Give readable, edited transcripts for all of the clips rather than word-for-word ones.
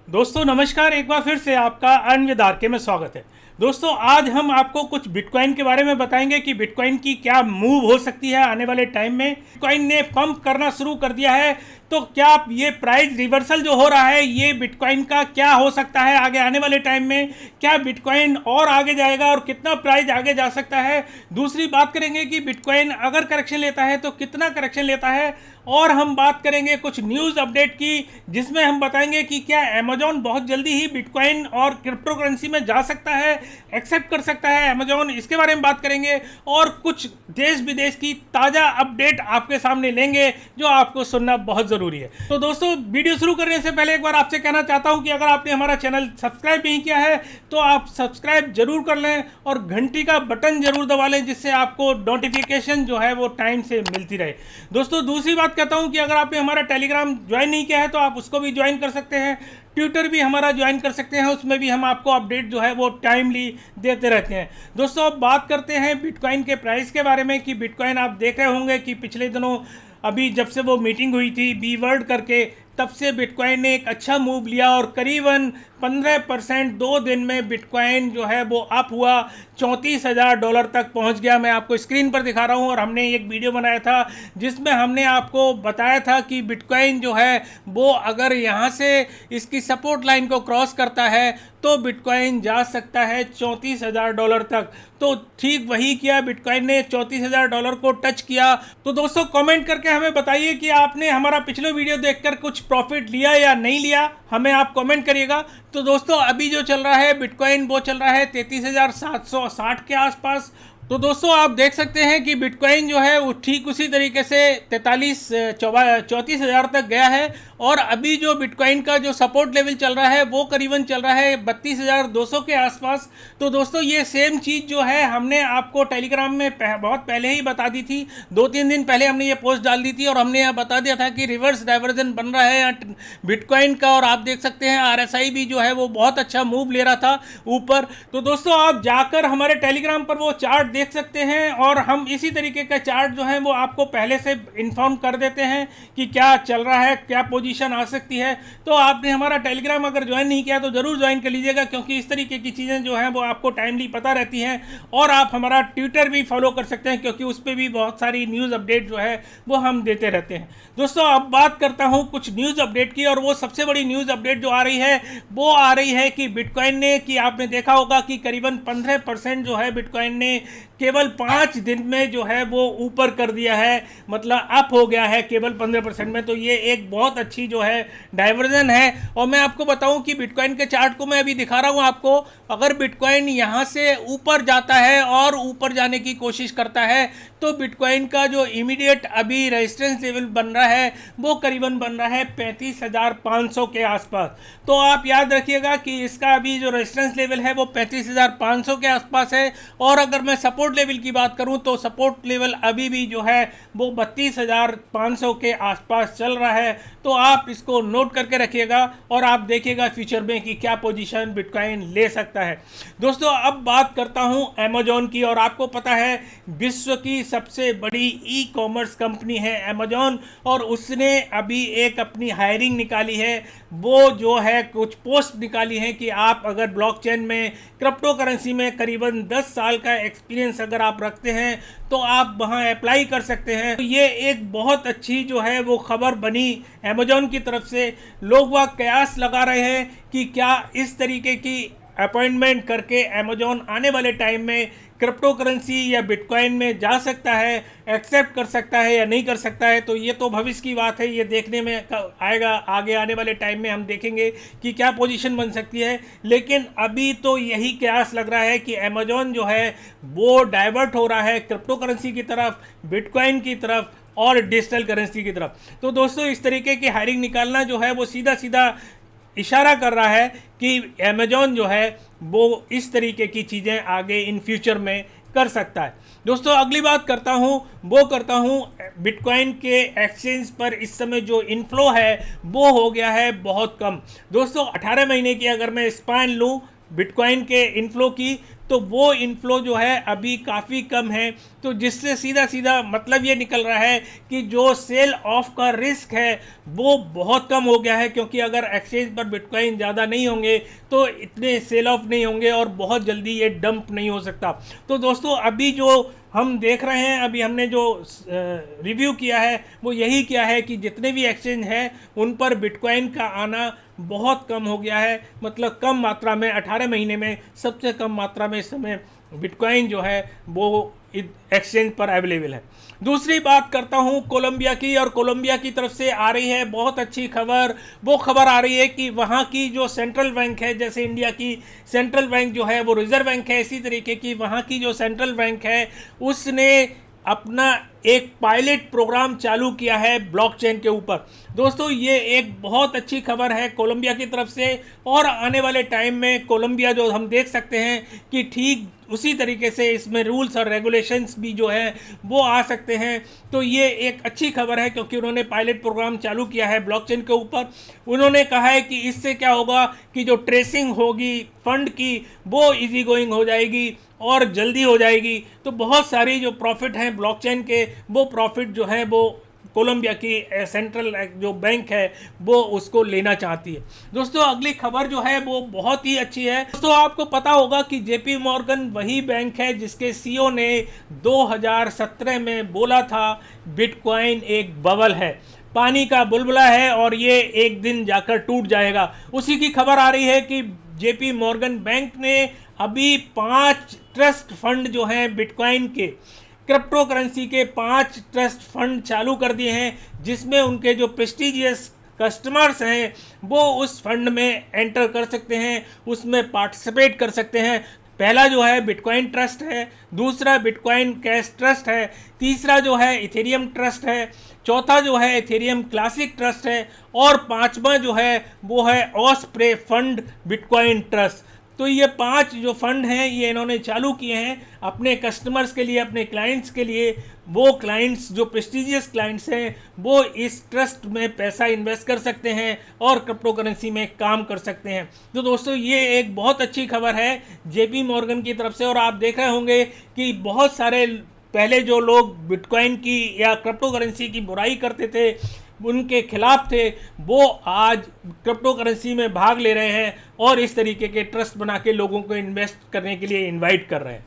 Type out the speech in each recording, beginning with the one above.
दोस्तों नमस्कार, एक बार फिर से आपका अन्य आरके में स्वागत है। दोस्तों आज हम आपको कुछ बिटकॉइन के बारे में बताएंगे कि बिटकॉइन की क्या मूव हो सकती है आने वाले टाइम में। बिटकॉइन ने पंप करना शुरू कर दिया है, तो क्या ये प्राइस रिवर्सल जो हो रहा है ये बिटकॉइन का क्या हो सकता है आगे आने वाले टाइम में। क्या बिटकॉइन और आगे जाएगा और कितना प्राइस आगे जा सकता है। दूसरी बात करेंगे कि बिटकॉइन अगर करेक्शन लेता है तो कितना करेक्शन लेता है। और हम बात करेंगे कुछ न्यूज़ अपडेट की, जिसमें हम बताएंगे कि क्या अमेजॉन बहुत जल्दी ही बिटकॉइन और क्रिप्टो करेंसी में जा सकता है, एक्सेप्ट कर सकता है अमेजॉन, इसके बारे में बात करेंगे। और कुछ देश विदेश की ताज़ा अपडेट आपके सामने लेंगे जो आपको सुनना बहुत ज़रूरी है। तो दोस्तों वीडियो शुरू करने से पहले एक बार आपसे कहना चाहता हूं कि अगर आपने हमारा चैनल सब्सक्राइब नहीं किया है तो आप सब्सक्राइब जरूर कर लें और घंटी का बटन जरूर दबा लें, जिससे आपको नोटिफिकेशन जो है वो टाइम से मिलती रहे। दोस्तों दूसरी बात कहता हूं कि अगर आपने हमारा टेलीग्राम ज्वाइन नहीं किया है तो आप उसको भी ज्वाइन कर सकते हैं। ट्विटर भी हमारा ज्वाइन कर सकते हैं, उसमें भी हम आपको अपडेट जो है वो टाइमली देते रहते हैं। दोस्तों अब बात करते हैं बिटकॉइन के प्राइस के बारे में कि बिटकॉइन आप देख रहे होंगे कि पिछले दिनों अभी जब से वो मीटिंग हुई थी बी वर्ल्ड करके, तब से बिटकॉइन ने एक अच्छा मूव लिया और करीबन 15% 2 दिन में बिटकॉइन जो है वो अप हुआ, $34,000 तक पहुंच गया। मैं आपको स्क्रीन पर दिखा रहा हूं और हमने एक वीडियो बनाया था जिसमें हमने आपको बताया था कि बिटकॉइन जो है वो अगर यहां से इसकी सपोर्ट लाइन को क्रॉस करता है तो बिटकॉइन जा सकता है $34,000 तक। तो ठीक वही किया, बिटकॉइन ने $34,000 को टच किया। तो दोस्तों कमेंट करके हमें बताइए कि आपने हमारा पिछले वीडियो देखकर कुछ प्रॉफिट लिया या नहीं लिया, हमें आप कमेंट करिएगा। तो दोस्तों अभी जो चल रहा है बिटकॉइन वो चल रहा है 33,760 के आसपास। तो दोस्तों आप देख सकते हैं कि बिटकॉइन जो है वो ठीक उसी तरीके से 34,000 तक गया है। और अभी जो बिटकॉइन का जो सपोर्ट लेवल चल रहा है वो करीबन चल रहा है 32,200 के आसपास। तो दोस्तों ये सेम चीज़ जो है हमने आपको टेलीग्राम में बहुत पहले ही बता दी थी, 2-3 दिन पहले हमने ये पोस्ट डाल दी थी और हमने यह बता दिया था कि रिवर्स डाइवर्जन बन रहा है बिटकॉइन का। और आप देख सकते हैं RSI भी जो है वो बहुत अच्छा मूव ले रहा था ऊपर। तो दोस्तों आप जाकर हमारे टेलीग्राम पर वो चार्ट देख सकते हैं और हम इसी तरीके का चार्ट जो है वो आपको पहले से इन्फॉर्म कर देते हैं कि क्या चल रहा है, क्या पोजीशन आ सकती है। तो आपने हमारा टेलीग्राम अगर ज्वाइन नहीं किया तो ज़रूर ज्वाइन कर लीजिएगा, क्योंकि इस तरीके की चीज़ें जो हैं वो आपको टाइमली पता रहती हैं। और आप हमारा ट्विटर भी फॉलो कर सकते हैं, क्योंकि उस पर भी बहुत सारी न्यूज़ अपडेट जो है वो हम देते रहते हैं। दोस्तों अब बात करता हूँ कुछ न्यूज़ अपडेट की, और वो सबसे बड़ी न्यूज़ अपडेट जो आ रही है वो आ रही है कि बिटकॉइन ने, कि आपने देखा होगा कि करीबन 15% जो है बिटकॉइन ने केवल 5 दिन में जो है वो ऊपर कर दिया है, मतलब अप हो गया है केवल 15% में। तो ये एक बहुत अच्छी जो है डाइवर्जन है। और मैं आपको बताऊं कि बिटकॉइन के चार्ट को मैं अभी दिखा रहा हूं आपको, अगर बिटकॉइन यहां से ऊपर जाता है और ऊपर जाने की कोशिश करता है तो बिटकॉइन का जो इमीडिएट अभी रेजिस्टेंस लेवल बन रहा है वो करीबन बन रहा है 35,500 के आसपास। तो आप याद रखिएगा कि इसका अभी जो रेजिस्टेंस लेवल है वो 35,500 के आसपास है। और अगर मैं सपोर्ट लेवल की बात करूं तो सपोर्ट लेवल अभी भी जो है वो 32,500 के आसपास चल रहा है। तो आप इसको नोट करके रखिएगा और आप देखिएगा फ्यूचर में कि क्या पोजीशन बिटकॉइन ले सकता है। दोस्तों अब बात करता हूं अमेजॉन की, और आपको पता है विश्व की सबसे बड़ी ई कॉमर्स कंपनी है अमेजॉन, और उसने अभी एक अपनी हायरिंग निकाली है। वो जो है कुछ पोस्ट निकाली है कि आप अगर ब्लॉकचेन में, क्रिप्टो करेंसी में करीबन 10 साल का एक्सपीरियंस अगर आप रखते हैं तो आप वहां अप्लाई कर सकते हैं। तो ये एक बहुत अच्छी जो है वो खबर बनी अमेजॉन की तरफ से। लोग वह कयास लगा रहे हैं कि क्या इस तरीके की अपॉइंटमेंट करके अमेजॉन आने वाले टाइम में क्रिप्टो करेंसी या बिटकॉइन में जा सकता है, एक्सेप्ट कर सकता है या नहीं कर सकता है। तो ये तो भविष्य की बात है, ये देखने में आएगा, आगे आने वाले टाइम में हम देखेंगे कि क्या पोजीशन बन सकती है। लेकिन अभी तो यही कयास लग रहा है कि अमेजॉन जो है वो डाइवर्ट हो रहा है क्रिप्टो करेंसी की तरफ, बिटकॉइन की तरफ और डिजिटल करेंसी की तरफ। तो दोस्तों इस तरीके की हायरिंग निकालना जो है वो सीधा सीधा इशारा कर रहा है कि अमेजॉन जो है वो इस तरीके की चीज़ें आगे इन फ्यूचर में कर सकता है। दोस्तों अगली बात करता हूँ बिटकॉइन के एक्सचेंज पर इस समय जो इनफ्लो है वो हो गया है बहुत कम। दोस्तों 18 महीने की अगर मैं स्पैन लूँ बिटकॉइन के इनफ्लो की, तो वो इनफ्लो जो है अभी काफ़ी कम है। तो जिससे सीधा सीधा मतलब ये निकल रहा है कि जो सेल ऑफ का रिस्क है वो बहुत कम हो गया है, क्योंकि अगर एक्सचेंज पर बिटकॉइन ज़्यादा नहीं होंगे तो इतने सेल ऑफ नहीं होंगे और बहुत जल्दी ये डंप नहीं हो सकता। तो दोस्तों अभी जो हम देख रहे हैं, अभी हमने जो रिव्यू किया है वो यही किया है कि जितने भी एक्सचेंज हैं उन पर बिटकॉइन का आना बहुत कम हो गया है। मतलब कम मात्रा में, 18 महीने में सबसे कम मात्रा में इस समय बिटकॉइन जो है वो एक्सचेंज पर अवेलेबल है। दूसरी बात करता हूँ कोलंबिया की, और कोलंबिया की तरफ से आ रही है बहुत अच्छी खबर। वो खबर आ रही है कि वहाँ की जो सेंट्रल बैंक है, जैसे इंडिया की सेंट्रल बैंक जो है वो रिजर्व बैंक है, इसी तरीके की वहाँ की जो सेंट्रल बैंक है उसने अपना एक पायलट प्रोग्राम चालू किया है ब्लॉकचेन के ऊपर। दोस्तों ये एक बहुत अच्छी खबर है कोलंबिया की तरफ से, और आने वाले टाइम में कोलंबिया जो हम देख सकते हैं कि ठीक उसी तरीके से इसमें रूल्स और रेगुलेशंस भी जो है वो आ सकते हैं। तो ये एक अच्छी खबर है क्योंकि उन्होंने पायलट प्रोग्राम चालू किया है ब्लॉकचेन के ऊपर। उन्होंने कहा है कि इससे क्या होगा कि जो ट्रेसिंग होगी फंड की वो इजी गोइंग हो जाएगी और जल्दी हो जाएगी। तो बहुत सारी जो प्रॉफिट हैं ब्लॉकचेन के, वो प्रॉफिट जो है वो कोलंबिया की सेंट्रल जो बैंक है वो उसको लेना चाहती है। दोस्तों अगली खबर जो है वो बहुत ही अच्छी है। दोस्तों आपको पता होगा कि जेपी मॉर्गन वही बैंक है जिसके सीईओ ने 2017 में बोला था बिटकॉइन एक बबल है, पानी का बुलबुला है और ये एक दिन जाकर टूट जाएगा। उसी की खबर आ रही है कि जेपी मॉर्गन बैंक ने अभी 5 ट्रस्ट फंड जो हैं बिटकॉइन के, क्रिप्टो करेंसी के 5 ट्रस्ट फंड चालू कर दिए हैं, जिसमें उनके जो प्रेस्टिजियस कस्टमर्स हैं वो उस फंड में एंटर कर सकते हैं, उसमें पार्टिसिपेट कर सकते हैं। पहला जो है बिटकॉइन ट्रस्ट है, दूसरा बिटकॉइन कैश ट्रस्ट है, तीसरा जो है इथेरियम ट्रस्ट है, चौथा जो है इथेरियम क्लासिक ट्रस्ट है, और पांचवा जो है वो है ऑस्प्रे फंड बिटकॉइन ट्रस्ट। तो ये 5 जो फंड हैं ये इन्होंने चालू किए हैं अपने कस्टमर्स के लिए, अपने क्लाइंट्स के लिए। वो क्लाइंट्स जो प्रेस्टिजियस क्लाइंट्स हैं वो इस ट्रस्ट में पैसा इन्वेस्ट कर सकते हैं और क्रिप्टो करेंसी में काम कर सकते हैं। तो दोस्तों ये एक बहुत अच्छी खबर है जेपी मॉर्गन की तरफ से। और आप देख रहे होंगे कि बहुत सारे पहले जो लोग बिटकॉइन की या क्रिप्टो करेंसी की बुराई करते थे, उनके खिलाफ थे, वो आज क्रिप्टो करेंसी में भाग ले रहे हैं और इस तरीके के ट्रस्ट बना के लोगों को इन्वेस्ट करने के लिए इनवाइट कर रहे हैं।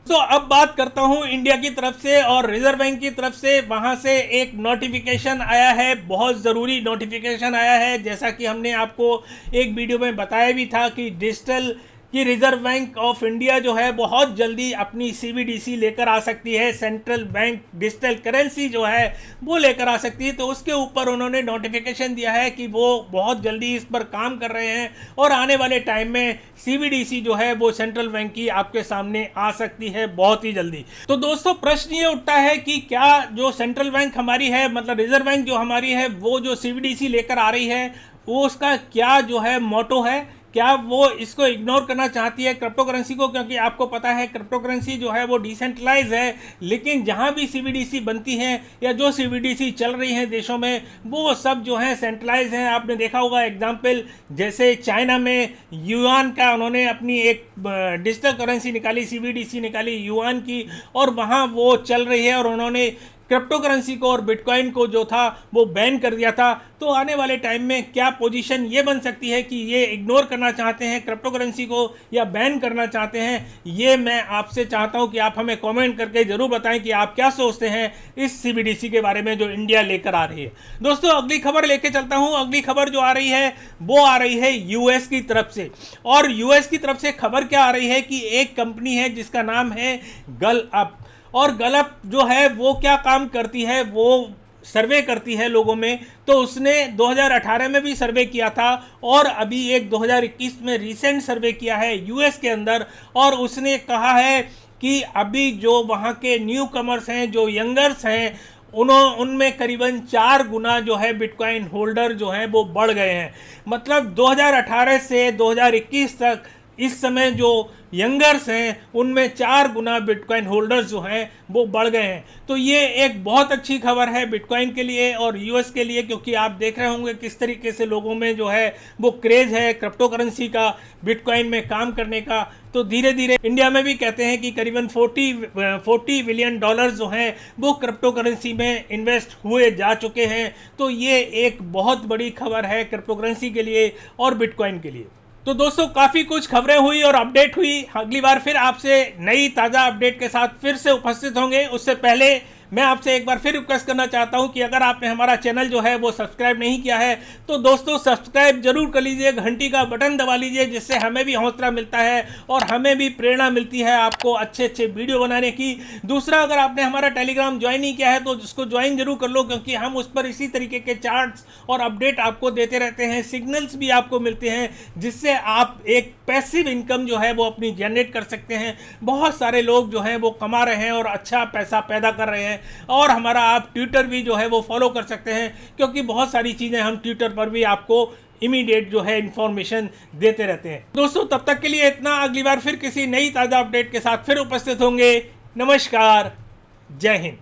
तो अब बात करता हूं इंडिया की तरफ से और रिजर्व बैंक की तरफ से। वहां से एक नोटिफिकेशन आया है, बहुत ज़रूरी नोटिफिकेशन आया है। जैसा कि हमने आपको एक वीडियो में बताया भी था कि रिजर्व बैंक ऑफ इंडिया जो है बहुत जल्दी अपनी CBDC लेकर आ सकती है, सेंट्रल बैंक डिजिटल करेंसी जो है वो लेकर आ सकती है। तो उसके ऊपर उन्होंने नोटिफिकेशन दिया है कि वो बहुत जल्दी इस पर काम कर रहे हैं और आने वाले टाइम में CBDC जो है वो सेंट्रल बैंक की आपके सामने आ सकती है बहुत ही जल्दी। तो दोस्तों प्रश्न ये उठता है कि क्या जो सेंट्रल बैंक हमारी है, मतलब रिजर्व बैंक जो हमारी है, वो जो CBDC लेकर आ रही है वो उसका क्या जो है मोटो है, क्या वो इसको इग्नोर करना चाहती है क्रिप्टो करेंसी को? क्योंकि आपको पता है क्रिप्टो करेंसी जो है वो डिसेंट्रलाइज है, लेकिन जहाँ भी CBDC बनती हैं या जो CBDC चल रही हैं देशों में वो सब जो है सेंट्रलाइज हैं। आपने देखा होगा एग्जाम्पल, जैसे चाइना में युआन का उन्होंने अपनी एक डिजिटल करेंसी निकाली, CBDC निकाली युआन की, और वहाँ वो चल रही है और उन्होंने क्रिप्टो करेंसी को और बिटकॉइन को जो था वो बैन कर दिया था। तो आने वाले टाइम में क्या पोजीशन ये बन सकती है कि ये इग्नोर करना चाहते हैं क्रिप्टो करेंसी को या बैन करना चाहते हैं, ये मैं आपसे चाहता हूँ कि आप हमें कमेंट करके ज़रूर बताएं कि आप क्या सोचते हैं इस CBDC के बारे में जो इंडिया लेकर आ रही है। दोस्तों अगली खबर लेके चलता हूँ। अगली खबर जो आ रही है वो आ रही है US की तरफ से, और US की तरफ से खबर क्या आ रही है कि एक कंपनी है जिसका नाम है गलअप, और गलअप जो है वो क्या काम करती है, वो सर्वे करती है लोगों में। तो उसने 2018 में भी सर्वे किया था और अभी एक 2021 में रिसेंट सर्वे किया है US के अंदर, और उसने कहा है कि अभी जो वहाँ के न्यू कमर्स हैं, जो यंगर्स हैं, उनमें करीबन 4 गुना जो है बिटकॉइन होल्डर जो हैं वो बढ़ गए हैं। मतलब 2018 से 2021 तक इस समय जो यंगर्स हैं उनमें 4 गुना बिटकॉइन होल्डर्स जो हैं वो बढ़ गए हैं। तो ये एक बहुत अच्छी खबर है बिटकॉइन के लिए और यूएस के लिए, क्योंकि आप देख रहे होंगे किस तरीके से लोगों में जो है वो क्रेज़ है क्रिप्टो करेंसी का, बिटकॉइन में काम करने का। तो धीरे धीरे इंडिया में भी कहते हैं कि करीबन 40 बिलियन डॉलर जो हैं वो क्रिप्टो करेंसी में इन्वेस्ट हुए जा चुके हैं। तो ये एक बहुत बड़ी खबर है क्रिप्टो करेंसी के लिए और बिटकॉइन के लिए। तो दोस्तों काफ़ी कुछ खबरें हुई और अपडेट हुई। अगली बार फिर आपसे नई ताज़ा अपडेट के साथ फिर से उपस्थित होंगे। उससे पहले मैं आपसे एक बार फिर रिक्वेस्ट करना चाहता हूं कि अगर आपने हमारा चैनल जो है वो सब्सक्राइब नहीं किया है तो दोस्तों सब्सक्राइब जरूर कर लीजिए, घंटी का बटन दबा लीजिए, जिससे हमें भी हौसला मिलता है और हमें भी प्रेरणा मिलती है आपको अच्छे अच्छे वीडियो बनाने की। दूसरा, अगर आपने हमारा टेलीग्राम ज्वाइन नहीं किया है तो उसको ज्वाइन जरूर कर लो, क्योंकि हम उस पर इसी तरीके के चार्ट्स और अपडेट आपको देते रहते हैं, सिग्नल्स भी आपको मिलते हैं, जिससे आप एक पैसिव इनकम जो है वो अपनी जनरेट कर सकते हैं। बहुत सारे लोग जो हैं वो कमा रहे हैं और अच्छा पैसा पैदा कर रहे हैं। और हमारा आप ट्विटर भी जो है वो फॉलो कर सकते हैं, क्योंकि बहुत सारी चीज़ें हम ट्विटर पर भी आपको इमीडिएट जो है इंफॉर्मेशन देते रहते हैं। दोस्तों तब तक के लिए इतना, अगली बार फिर किसी नई ताज़ा अपडेट के साथ फिर उपस्थित होंगे। नमस्कार, जय हिंद।